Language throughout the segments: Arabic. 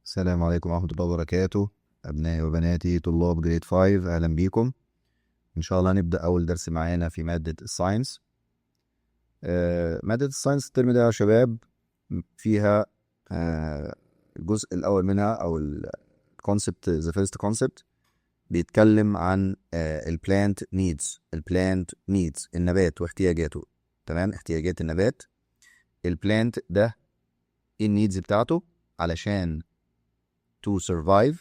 السلام عليكم ورحمة الله وبركاته. أبنائي وبناتي طلاب جريد 5، أهلا بيكم. إن شاء الله نبدأ أول درس معانا في مادة الساينس. مادة الساينس الترم ده يا شباب فيها الجزء الأول منها أو الكونسبت ذا فيرست كونسبت بيتكلم عن البلانت نيدز. النبات واحتياجاته. تمام، احتياجات النبات. البلانت ده ايه النيدز بتاعته علشان to survive،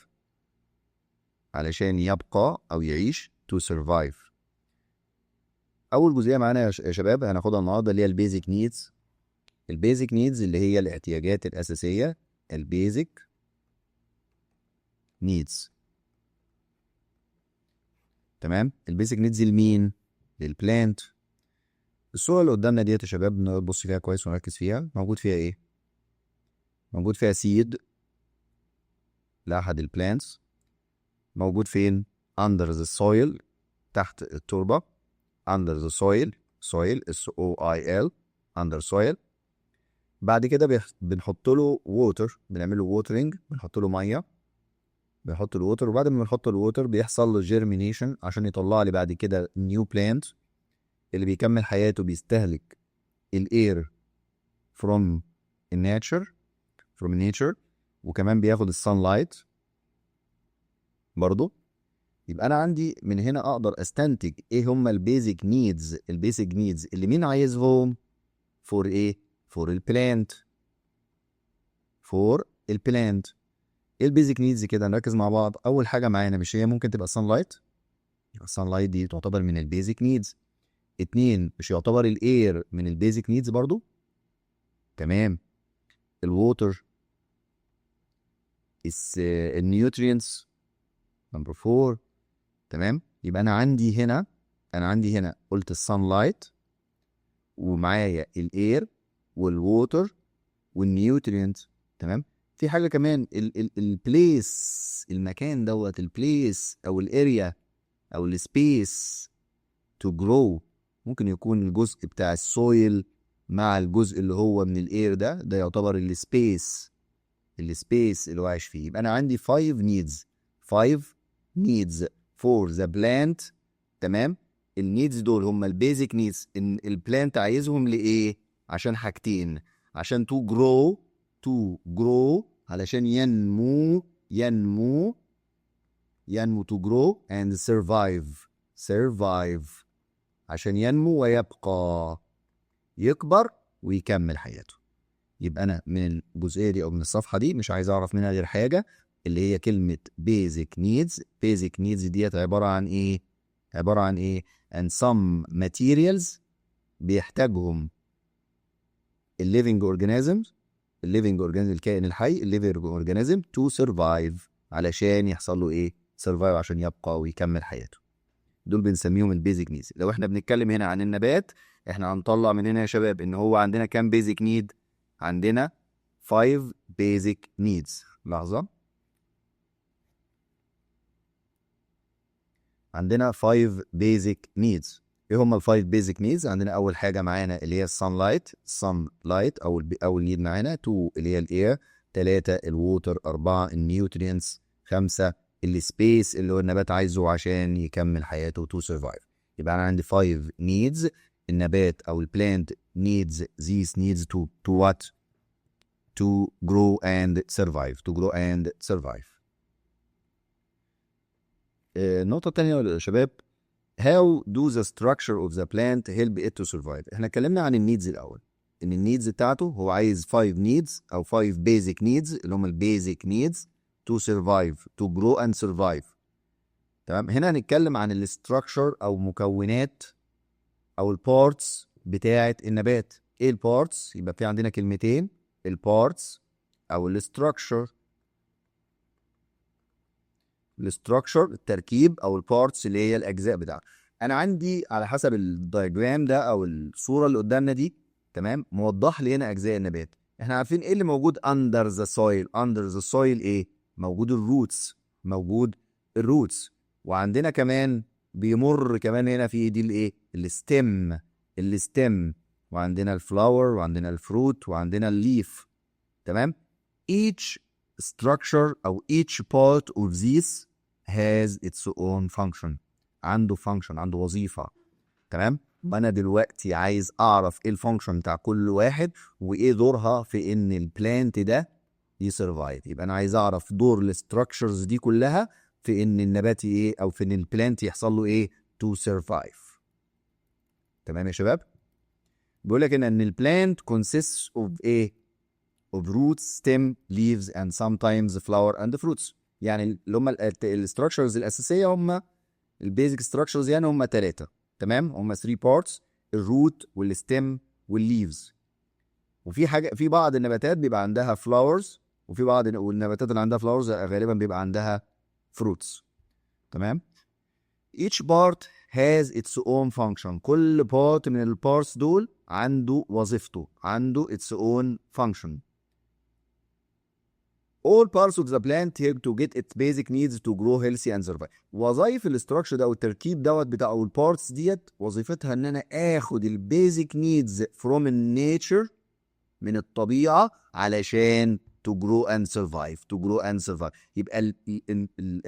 علشان يبقى أو يعيش to survive. أول جزئية معانا يا شباب هناخدها النهاردة اللي هي البيزك نيدز. البيزك نيدز اللي هي الاحتياجات الأساسية، البيزك نيدز. تمام، البيزك نيدز لمين؟ للبلانت. الصورة اللي قدامنا ديت يا شباب نبص فيها كويس ونركز فيها. موجود فيها إيه؟ موجود فيها سيد لأحد البلانتس. موجود فين؟ under the soil، تحت التربة. under the soil SOIL under soil. بعد كده بنحط له ووتر، بنعمل له ووترنج، بنحط له ميه، بنحط له ووتر. وبعد ما بنحط له ووتر بيحصل له جيرمينيشن عشان يطلع لي بعد كده نيو بلانت اللي بيكمل حياته. بيستهلك الاير from nature وكمان بياخد السان لايت برضه. يبقى انا عندي من هنا اقدر استنتج ايه هم البيزك نيدز اللي مين عايزهم فور ايه؟ فور البلانت. ايه البيزك نيدز كده؟ نركز مع بعض. اول حاجه معانا مش هي ممكن تبقى السان لايت؟ السان لايت دي تعتبر من البيزك نيدز. 2، مش يعتبر الاير من البيزك نيدز برضو؟ تمام. الووتر، النيوترينتس نمبر 4. تمام، يبقى انا عندي هنا قلت السان لايت ومعايا الاير والووتر والنيوترينت. تمام. في حاجه كمان، البليس، المكان دوت، البليس او الاريا او السبيس تو جرو. ممكن يكون الجزء بتاع السويل مع الجزء اللي هو من الاير ده يعتبر السبيس اللي هو عايش فيه. يبقى انا عندي 5 needs for the plant. تمام. النيدز دول هم البيزك نيدز ان البلانت عايزهم لايه؟ عشان حاجتين. عشان to grow علشان ينمو to grow and survive عشان ينمو ويبقى، يكبر ويكمل حياته. يبقى انا من الجزئيه دي او من الصفحه دي مش عايز اعرف منها غير حاجه اللي هي كلمه basic needs ديت عباره عن ايه؟ and some materials بيحتاجهم الليفنج اورجانيزمز، الكائن الحي، الليفنج اورجانيزم to survive علشان يحصل له ايه؟ survive عشان يبقى ويكمل حياته. دول بنسميهم البيزك نيدز. لو احنا بنتكلم هنا عن النبات، احنا هنطلع من هنا يا شباب ان هو عندنا كام بيزك نيد؟ عندنا 5 بيزك نيدز. لحظة، عندنا 5 بيزك نيدز. ايه هم ال5 بيزك نيدز؟ عندنا اول حاجة معانا اللي هي السان لايت اول نيد معانا. 2 اللي هي الاير. 3 الووتر. 4 النيوترينتس. 5 السبيس اللي هو النبات عايزه عشان يكمل حياته to survive. يبقى انا عندي 5 needs. النبات او البلانت needs these needs to what? to grow and survive. النقطة التانية يا شباب، how do the structure of the plant help it to survive. احنا اتكلمنا عن النيدز الاول، ان النيدز بتاعته هو عايز 5 needs او 5 basic needs اللي هم البيزك needs to survive to grow and survive. تمام. هنا هنتكلم عن الاستراكشر او مكونات او البارتس بتاعه النبات. ايه البارتس؟ يبقى في عندنا كلمتين، البارتس او الاستراكشر. التركيب او البارتس اللي هي الاجزاء بتاعته. انا عندي على حسب الدايجرام ده او الصوره اللي قدامنا دي، تمام، موضح لي هنا اجزاء النبات. احنا عارفين ايه اللي موجود اندر ذا سويل. ايه موجود؟ الروتس. وعندنا كمان بيمر كمان هنا في دي الايه؟ الستيم. وعندنا الفلاور وعندنا الفروت وعندنا الليف. تمام. each structure أو each part of this has its own function. عنده function، عنده وظيفة. تمام؟ أنا دلوقتي عايز أعرف إيه الفانكشن بتاع كل واحد وإيه دورها في إن البلانت ده يسرفايف. يبقى أنا عايز أعرف دور الستراكشرز دي كلها في إن النبات إيه، أو في إن البلانت يحصل له إيه to survive. تمام يا شباب؟ بيقول لك إن البلانت consists of إيه؟ of roots, stem, leaves and sometimes flower and fruits. يعني اللي هم الستراكشرز الأساسية هم البيزك ستراكشرز، يعني هم 3. تمام؟ هم 3 parts: الروت والستيم والليفز. وفي حاجه، في بعض النباتات بيبقى عندها فلاورز، وفي بعض والنباتات اللي عندها فلاورز غالبا بيبقى عندها fruits. تمام؟ each part has its own function. كل part من البارتس دول عنده وظيفته، عنده its own function. All parts of the plant help to get its basic needs to grow healthy and survive. وظائف الاستراكشر ده او التركيب دوت بتاع البارتس ديت وظيفتها ان انا اخد البيزك نيدز from nature، من الطبيعه، علشان to grow and survive. to grow and survive. يبقى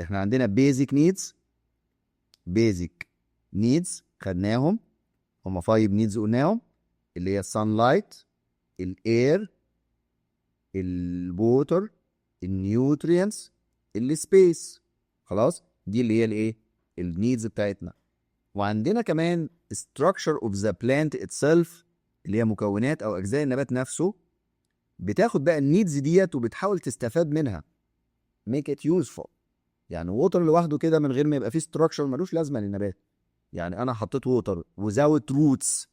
احنا عندنا basic needs خدناهم، هم 5 needs قلناهم، اللي هي sunlight، الاير، الووتر، النيوترينتس، السبيس. خلاص، دي اللي هي الايه النيدز بتاعتنا. وعندنا كمان structure of the plant itself، اللي هي مكونات او اجزاء النبات نفسه، بتاخد بقى النيدز ديت وبتحاول تستفاد منها make it useful. يعني ووتر لوحده كده من غير ما يبقى فيه structure ملوش لازمه للنبات. يعني انا حطيت ووتر without roots.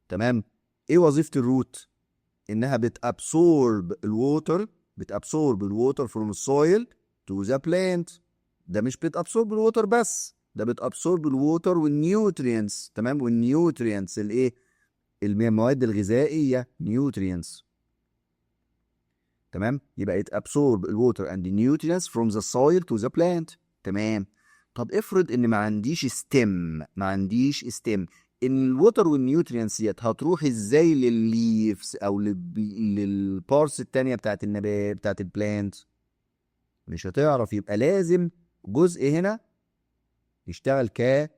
تمام؟ ايه وظيفه الروت؟ انها بتابسورب الووتر from السويل to the plant. ده مش بتابسورب الووتر بس، ده بتابسورب الووتر والنيوترينتس. تمام؟ والنيوترينتس الايه؟ المواد الغذائيه، نيوترينتس. تمام؟ يبقى it absorb الووتر and the nutrients from the soil to the plant. تمام؟ طب افرض ان ما عنديش stem، ان الووتر والنيوترينتس ديت هتروح ازاي للليفز او للبارس التانية بتاعت النبات بتاعت البلانت؟ مش هتعرف. يبقى لازم جزء هنا يشتغل ك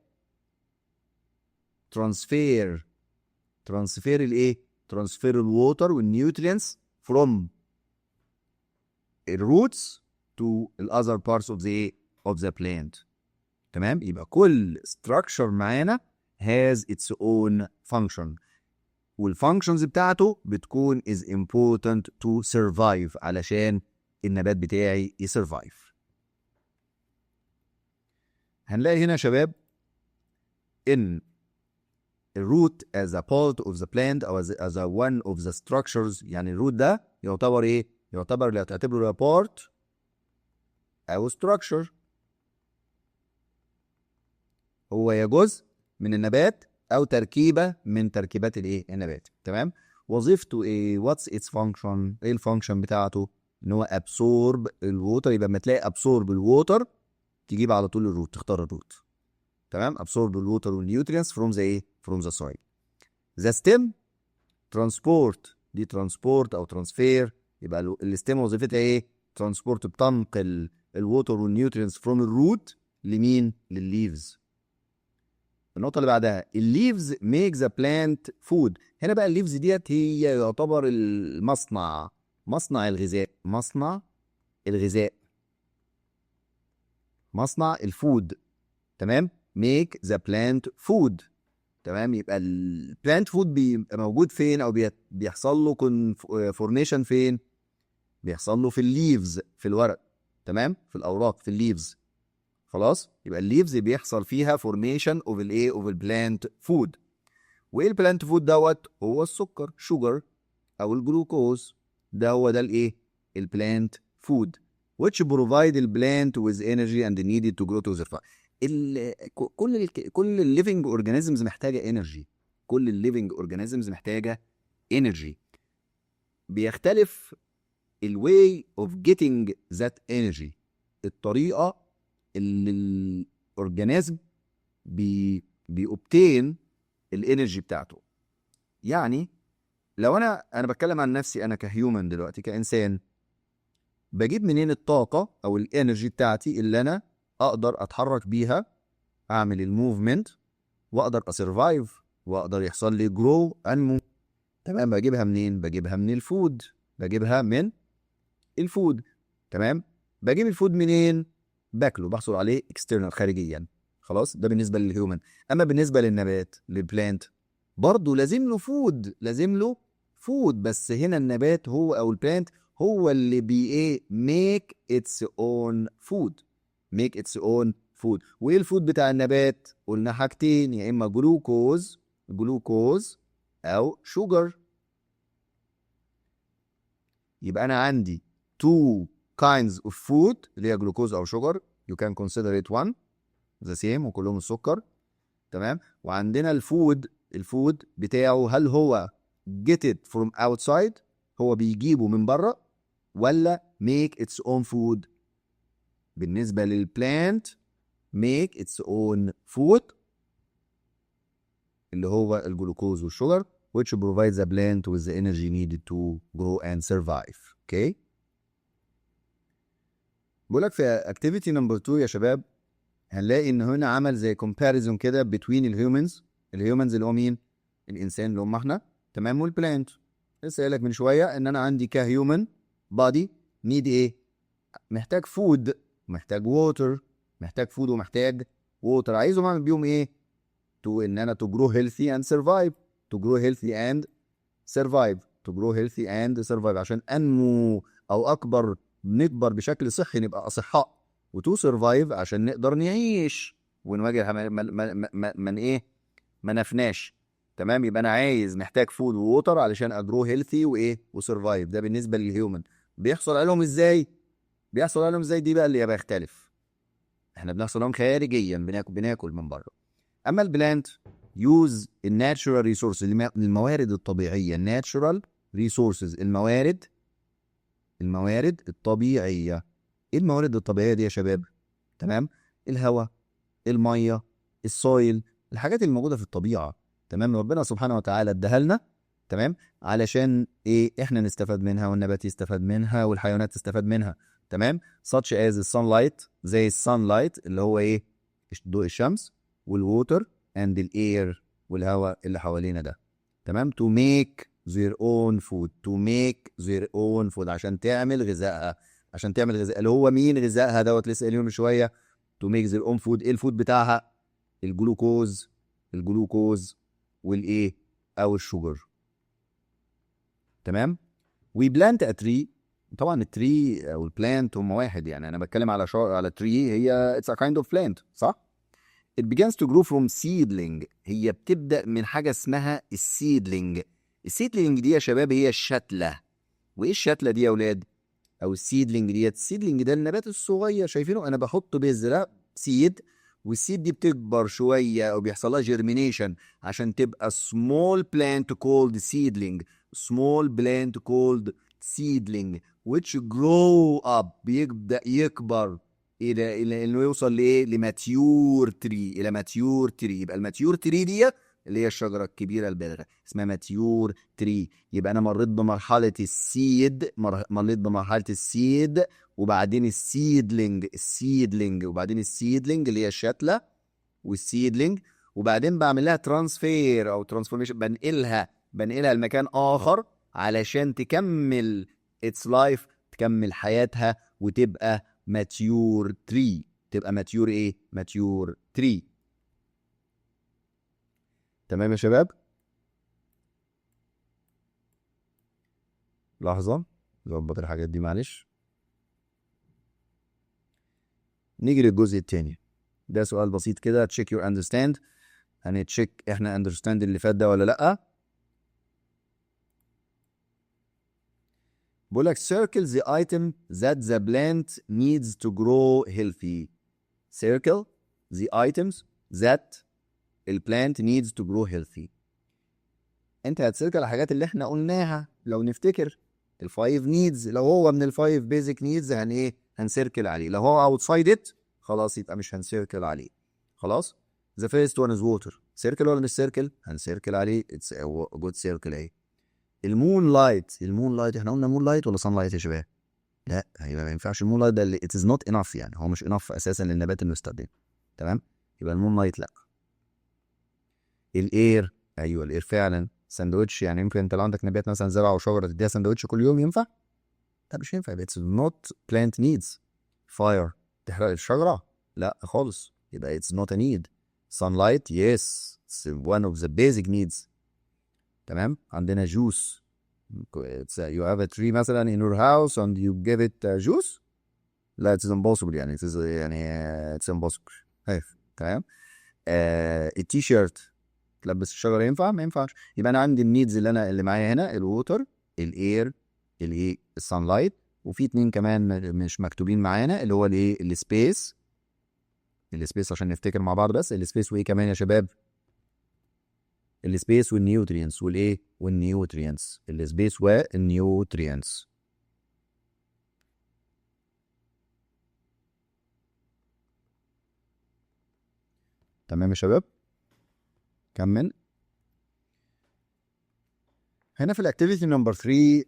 ترانسفير الايه؟ ترانسفير الووتر والنيوترينتس from الروتس to other parts of the plant. تمام؟ يبقى كل structure معانا has its own function، والfunctions بتاعته بتكون is important to survive، علشان النبات بتاعي يسرفايف. هنلاقي هنا يا شباب ان الروت as a part of the plant او as a one of the structures. يعني الروت ده يعتبر ايه؟ يعتبر لو تعتبره part او structure، هو يا جزء من النبات او تركيبه من تركيبات الايه؟ النبات. تمام؟ وظيفته ايه؟ واتس اتس فانكشن؟ ايه الفانكشن بتاعته؟ ان هو ابسورب الووتر. يبقى لما تلاقي ابسورب الووتر تجيب على طول الروت، تختار الروت. تمام؟ ابسورب الووتر والنيوترينتس فروم ذا ايه؟ فروم ذا سويل. ذا ستيم ترانسبورت، دي ترانسبورت او ترانسفير. يبقى الستيم وظيفتها ايه؟ ترانسبورت، بتنقل الووتر والنيوترينتس فروم الروت لمين؟ للليفز. النقطة اللي بعدها الليفز ميك ذا بلانت فود. هنا بقى الليفز ديت هي يعتبر المصنع، مصنع الغذاء، مصنع الفود. تمام؟ ميك ذا بلانت فود. تمام؟ يبقى البلانت فود بيبقى موجود فين او بيحصل له فورنيشن فين؟ بيحصل له في الليفز، في الورق. تمام؟ في الاوراق، في الليفز. خلاص؟ يبقى الليفز بيحصل فيها فورميشن اوف الايه؟ اوف البلانت فود. وايه البلانت فود دوت؟ هو السكر، شوجر، او الجلوكوز. ده هو ده الايه؟ البلانت فود which provide the plant with energy and needed to grow to survive. كل الليفنج اورجانيزمز محتاجه انرجي. كل الليفنج اورجانيزمز محتاجه انرجي. بيختلف الواي اوف جيتنج ذات انرجي، الطريقه اللي الاورجانيزم بيوبتين الانرجي بتاعته. يعني لو انا بتكلم عن نفسي انا كهيومن دلوقتي، كانسان، بجيب منين الطاقة أو الانرجي بتاعتي اللي أنا أقدر أتحرك بيها، أعمل الموفمنت وأقدر أسرفايف وأقدر يحصل لي جرو أنمو. تمام. بجيبها منين؟ بجيبها من الفود، بجيبها من الفود. تمام. بجيب الفود منين؟ باكله، بحصل عليه اكسترنال خارجيا. خلاص، ده بالنسبة للهيومن. أما بالنسبة للنبات للبلانت برضه لازم له فود، لازم له فود، بس هنا النبات هو او البلانت هو اللي ميك اتس اون فود، ميك اتس اون فود. وايه الفود بتاع النبات؟ قلنا حاجتين، يا اما جلوكوز او شوجر. يبقى انا عندي two kinds of food اللي هي جلوكوز او شوجر. you can consider it one the same وكلهم السكر. تمام. وعندنا الفود بتاعه هل هو get it from outside، هو بيجيبه من بره، ولا make its own food؟ بالنسبة للبلانت make its own food اللي هو الجلوكوز والشجر which provides the plant with the energy needed to grow and survive. okay. بقولك في activity number 2 يا شباب، هنلاقي ان هنا عمل زي comparison كده between الهيومنز اللي هو مين؟ الانسان اللي هم احنا. تمام. والبلانت. لسه قايلك من شويه ان انا عندي كهيومن بادي نيد ايه؟ محتاج فود، محتاج ووتر، محتاج فود ومحتاج ووتر. عايزهم اعمل بيهم ايه؟ ان انا to grow healthy and survive، to grow healthy and survive، to grow healthy and survive عشان انمو او نكبر بشكل صحي، نبقى اصحاء. وتو سرفايف عشان نقدر نعيش ونواجه ما نفناش. تمام. يبقى انا محتاج فود ووتر علشان اجرو هيلثي وسرفايف. ده بالنسبه للهيومن. بيحصل عليهم ازاي؟ دي بقى اللي بيختلف. احنا بنحصل عليهم خارجيا، بناكل من بره. اما البلانت يوز الناتشورال ريسورسز، الموارد الطبيعيه، الناتشورال ريسورسز، الموارد الطبيعيه. ايه الموارد الطبيعيه دي يا شباب؟ تمام. الهواء، الميه، السويل، الحاجات اللي موجوده في الطبيعه. تمام. ربنا سبحانه وتعالى اداها لنا. تمام. علشان ايه؟ احنا نستفاد منها والنبات يستفاد منها والحيوانات تستفاد منها. تمام. such as sunlight، زي السانلايت اللي هو ايه؟ ضوء الشمس، والووتر and الاير والهواء اللي حوالينا ده. تمام. to make their own food عشان تعمل غذائها، اللي هو مين غذائها دوت؟ لسه قايلين من شويه to make their own food. ايه الفود بتاعها؟ الجلوكوز والايه او الشوجر. تمام. we plant a tree. طبعا التري او البلانت هم واحد، يعني انا بتكلم على تري، هي it's a kind of plant، صح؟ it begins to grow from seedling. هي بتبدأ من حاجة اسمها السيدلينج دي يا شباب هي الشتلة. وايه الشتلة دي يا اولاد؟ او السيدلينج ديت، السيدلينج ده النبات الصغير، شايفينه؟ انا بحط بذرة سيد، والسيد دي بتكبر شوية او بيحصل لها جيرمينيشن عشان تبقى small plant called seedling which grow up، بيبدأ يكبر الى انه يوصل لايه؟ لماتيور تري. يبقى الماتيور تري دي اللي هي الشجره الكبيره البالغه اسمها ماتيور تري. يبقى انا مريت بمرحله السيد، وبعدين السيدلينج وبعدين السيدلينج اللي هي الشتله والسيدلينج، وبعدين بعمل لها ترانسفير او ترانسفورميشن، بنقلها لمكان اخر علشان تكمل its life، تكمل حياتها وتبقى ماتيور تري. ماتيور تري. تمام يا شباب؟ لحظة نظبط الحاجات دي معلش. نيجي للجزء التاني. ده سؤال بسيط كده، check your understand. هنتشيك احنا understand اللي فات ده ولا لأ. بقولك circle the item that the plant needs to grow healthy. circle the items that the plant needs to grow healthy. انت هتسيركل الحاجات اللي احنا قلناها لو نفتكر الفايف نيدز. لو هو من الفايف بيزك نيدز هنسيركل عليه. لو هو اوتسايد ات خلاص يبقى مش هنسيركل عليه. خلاص. the first one is water. سيركل ولا مش سيركل؟ هنسيركل عليه. it's a good circle اهي. المون لايت احنا قلنا مون لايت ولا صن لايت يا شباب؟ لا يبقى ما ينفعش المون لايت ده اللي it is not enough، يعني هو مش enough اساسا للنبات انه يستخدمه. تمام، يبقى المون لايت لا. الاير، ايوه الاير فعلا. ساندوتش يعني يمكن انت لو عندك نبات مثلا زرع او شجره تديها ساندوتش كل يوم ينفع؟ لا مش ينفع، يبقى it's not plant needs. fire تحرق الشجره؟ لا خالص، يبقى it's not a need. sunlight yes it's one of the basic needs. تمام. عندنا juice. you have a tree مثلا in your house and you give it juice. لا it's impossible، يعني it's impossible. تمام. التي شيرت تلبس الشجره ينفع؟ ما ينفعش. يبقى انا عندي النيدز اللي معايا هنا الووتر، الاير، الايه، السان لايت، وفي اتنين كمان مش مكتوبين معانا اللي هو الايه، السبيس. السبيس عشان نفتكر مع بعض بس، السبيس وايه كمان يا شباب؟ السبيس والنيوترينس والايه، والنيوترينس. السبيس والنيوترينس. تمام يا شباب، كمل. هنا في الاكتيفيتي نمبر 3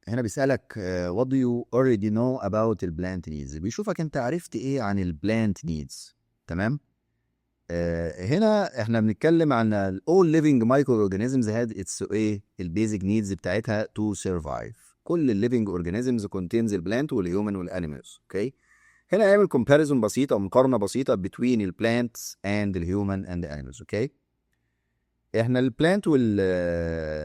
هنا بيسألك what do you already know about the plant needs. بيشوفك انت عرفت ايه عن ال plant needs. تمام. هنا احنا بنتكلم عن all living microorganisms had its ايه البيزك needs بتاعتها to survive. كل ال living organisms contains the plant والhuman والانيمالز. اوكي. هنا نعمل comparison بسيطة، مقارنة بسيطة between ال plants and the human and the animals. اوكي. احنا البلانت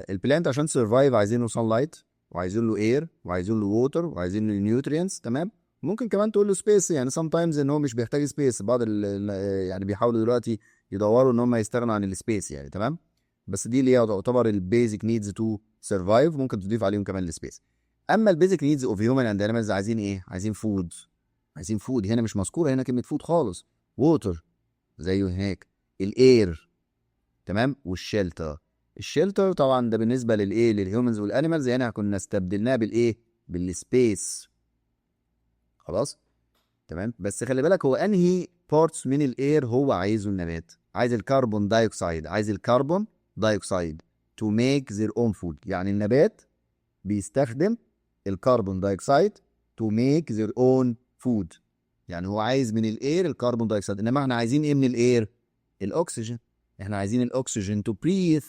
البلانت عشان سرفايف عايزين له sunlight، وعايزين له اير، وعايزين له ووتر، وعايزين له نيوترينتس. تمام. ممكن كمان تقول له سبيس، يعني سام تايمز ان هو مش بيحتاج سبيس. بعض يعني بيحاولوا دلوقتي يدوروا ان هم يستغنوا عن السبيس يعني. تمام. بس دي اللي هي تعتبر البيزك نيدز تو سرفايف، ممكن تضيف عليهم كمان السبيس. اما البيزك نيدز اوف هيومن اند انيمالز عايزين ايه؟ عايزين فود. عايزين فود. هنا مش مذكوره هنا كلمه فود خالص. ووتر زيه هناك، الاير، تمام، والشيلتر. الشيلتر طبعا ده بالنسبه للايه، للهيومنز والانيمالز، هنا كنا استبدلناه بالايه، بالسبيس. خلاص. تمام. بس خلي بالك هو انهي بارتس من الاير هو عايزه النبات؟ عايز الكربون دايوكسيد. عايز الكربون دايوكسيد to make their own food. يعني النبات بيستخدم الكربون دايوكسيد to make their own food. يعني هو عايز من الاير الكربون دايوكسيد، انما احنا عايزين ايه من الاير؟ الاكسجين. احنا عايزين الاكسجين to breathe.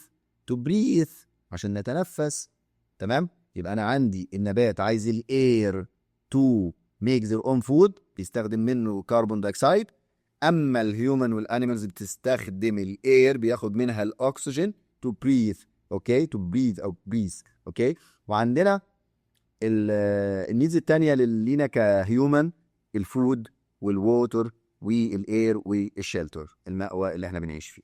to breathe عشان نتنفس. تمام. يبقى انا عندي النبات عايز الاير to make their own food، بيستخدم منه كربون دايوكسيد. اما الهيومن والانيمالز بتستخدم الاير، بياخد منها الاكسجين to breathe. اوكي، to breathe او breathe. اوكي. وعندنا النيدز التانية اللي لينا كهيومن، الفود والووتر والاير والشيلتر، المأوى اللي احنا بنعيش فيه.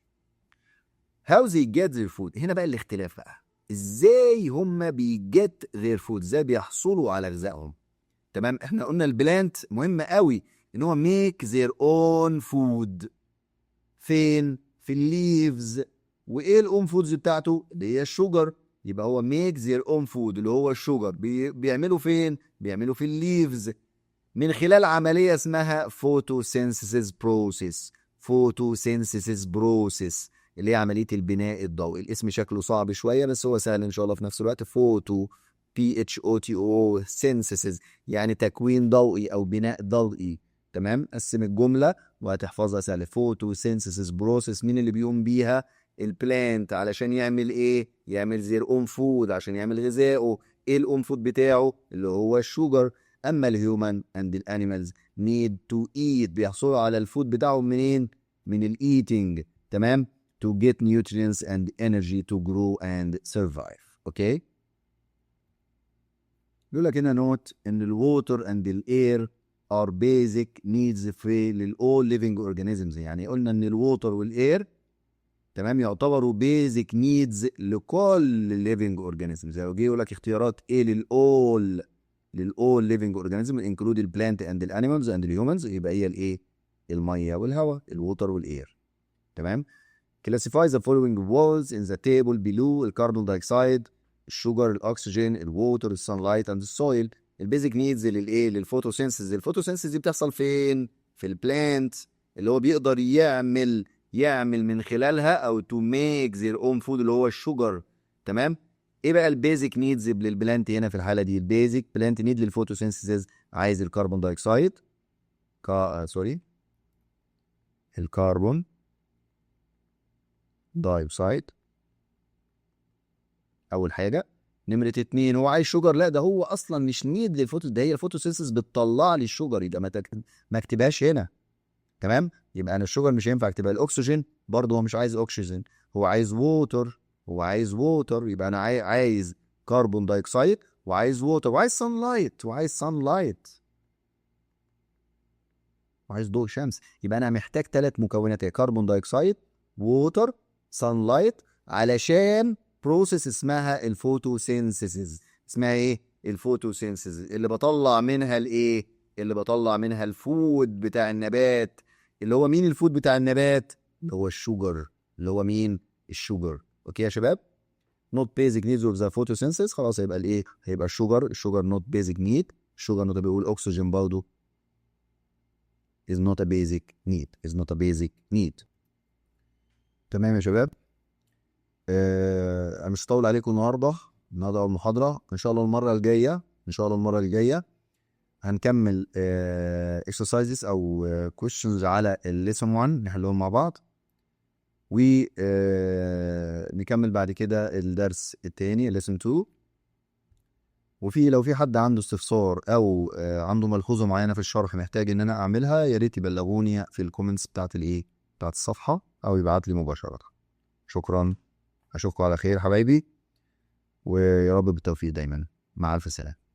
How they get their food. هنا بقى الاختلاف بقى، ازاي هم بيجت their food، ازاي بيحصلوا على غذائهم. تمام. احنا قلنا البلانت مهم قوي ان هو make their own food. فين؟ في الليفز. وايه الاون فودز بتاعته؟ اللي هي الشجر. يبقى هو make their own food اللي هو الشجر. بيعملوا فين؟ بيعملوا في الليفز من خلال عملية اسمها photosynthesis process. photosynthesis process اللي هي عملية البناء الضوئي. الاسم شكله صعب شوية بس هو سهل ان شاء الله في نفس الوقت. photo PHOTO synthesis يعني تكوين ضوئي او بناء ضوئي. تمام. قسم الجملة وهتحفظها سهل. photosynthesis process مين اللي بيقوم بيها؟ البلانت. علشان يعمل ايه؟ يعمل their own food، عشان يعمل غذائه. ايه الاون فود بتاعه؟ اللي هو الشوجر. اما الهيومن اند الانيمالز need to eat، بيحصلوا على الفود بتاعهم منين؟ من الايتنج. تمام. to get nutrients and energy to grow and survive. اوكي. بيقول لك هنا نوت ان الووتر اند الاير are basic needs في للall living organisms. يعني قلنا ان الووتر والاير تمام يعتبروا basic needs لكل living organisms. لو جه يقول لك اختيارات ايه للall living organisms include the plant and the animals and the humans، يبقى هي الايه؟ الميه والهواء، الووتر والاير. تمام. classify the following words in the table below. الكربون دايوكسيد، الشوجر، الاكسجين، الووتر، السانلايت اند السويل. البيزك نيدز للايه؟ للفوتوسينثيز. الفوتوسينثيز دي بتحصل فين؟ في البلانت، اللي هو بيقدر يعمل من خلالها او to make their own food اللي هو الشوجر. تمام. ايه بقى البيزك نيدز للبلانت هنا في الحاله دي؟ البيزك بلانت نيد للفوتوسينثيسيس عايز الكربون دايوكسيد، الكربون دايوكسيد اول حاجه. نمره 2 هو عايز شوجر، لا ده هو اصلا مش نيد للفوتو، ده هي الفوتوسينثيسيس بتطلع لي الشوجر، يبقى ما اكتبهاش هنا. تمام، يبقى انا الشوجر مش هينفع اكتبها. الاكسجين برضه هو مش عايز اكسجين، هو عايز ووتر، يبقى انا عايز كربون دايوكسيد وعايز ووتر وعايز سان لايت وعايز ضوء شمس. يبقى انا محتاج 3 مكونات، كربون دايوكسيد، ووتر، سان لايت، علشان بروسيس اسمها الفوتوسينثيسيس. اسمها ايه؟ الفوتوسينثيسيس، اللي بطلع منها الايه؟ اللي بطلع منها الفود بتاع النبات. اللي هو مين الفود بتاع النبات؟ اللي هو الشوجر. اللي هو مين؟ الشوجر. اوكي يا شباب؟ not basic needs of the photosynthesis، خلاص هيبقى الايه؟ هيبقى الشوجر not basic need. الشوجر not بيقول اكسجين برضه is not a basic need. تمام يا شباب؟ انا مش هطول عليكم النهارده اول محاضره. ان شاء الله المره الجايه هنكمل exercises او questions على الليسون 1 نحلهم مع بعض، ونكمل بعد كده الدرس الثاني lesson 2. لو في حد عنده استفسار او عنده ملحوظه معينه في الشرح محتاج ان انا اعملها، يا ريت يبلغوني في الكومنتس بتاعت الصفحه، او يبعت لي مباشره. شكرا، اشوفكم على خير حبايبي، ويا رب بالتوفيق دايما. مع الف سلامه.